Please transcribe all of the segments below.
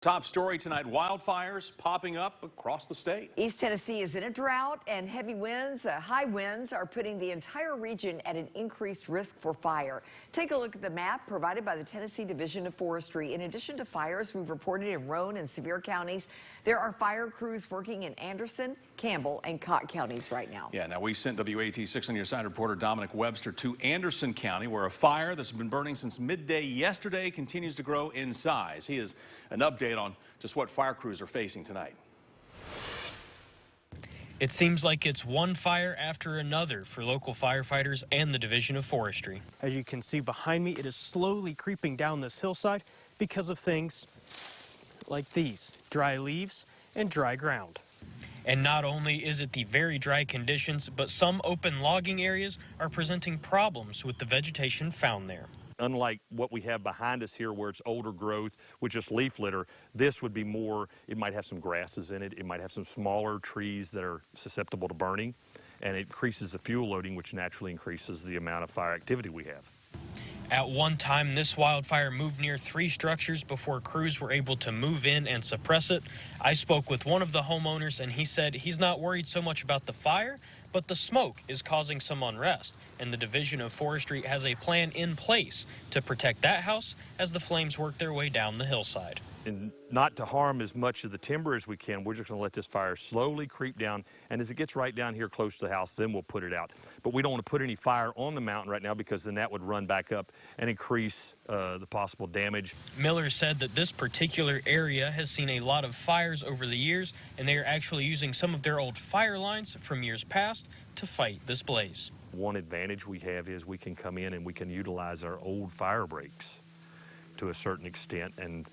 Top story tonight, wildfires popping up across the state. East Tennessee is in a drought, and heavy winds, high winds are putting the entire region at an increased risk for fire. Take a look at the map provided by the Tennessee Division of Forestry. In addition to fires we've reported in Roane and Sevier counties, there are fire crews working in Anderson, Campbell, and Cott counties right now. Yeah, now we sent WATE 6 on your side reporter Dominic Webster to Anderson County, where a fire that's been burning since midday yesterday continues to grow in size. He has an update on just what fire crews are facing tonight. It seems like it's one fire after another for local firefighters and the Division of Forestry. As you can see behind me, it is slowly creeping down this hillside because of things like these, dry leaves and dry ground. And not only is it the very dry conditions, but some open logging areas are presenting problems with the vegetation found there. Unlike what we have behind us here where it's older growth with just leaf litter, this would be more, it might have some grasses in it, it might have some smaller trees that are susceptible to burning, and it increases the fuel loading, which naturally increases the amount of fire activity we have. At one time, this wildfire moved near 3 structures before crews were able to move in and suppress it. I spoke with one of the homeowners, and he said he's not worried so much about the fire, but the smoke is causing some unrest, and the Division of Forestry has a plan in place to protect that house as the flames work their way down the hillside. And not to harm as much of the timber as we can, we're just going to let this fire slowly creep down, and as it gets right down here close to the house, then we'll put it out. But we don't want to put any fire on the mountain right now because then that would run back up and increase the possible damage. Miller said that this particular area has seen a lot of fires over the years, and they are actually using some of their old fire lines from years past to fight this blaze. One advantage we have is we can come in and we can utilize our old fire breaks to a certain extent, and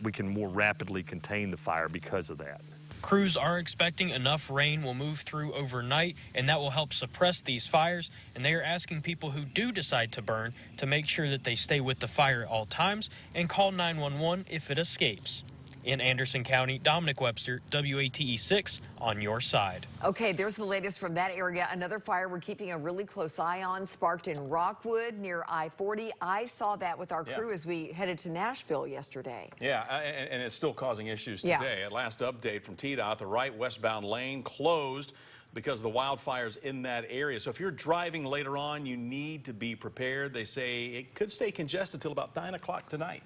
we can more rapidly contain the fire because of that. Crews are expecting enough rain will move through overnight, and that will help suppress these fires, and they are asking people who do decide to burn to make sure that they stay with the fire at all times and call 911 if it escapes. In Anderson County, Dominic Webster, WATE 6 on your side. Okay, there's the latest from that area. Another fire we're keeping a really close eye on sparked in Rockwood near I-40. I saw that with our crew as we headed to Nashville yesterday. Yeah, and it's still causing issues today. At last update from TDOT, the right westbound lane closed because of the wildfires in that area. So if you're driving later on, you need to be prepared. They say it could stay congested till about 9 o'clock tonight.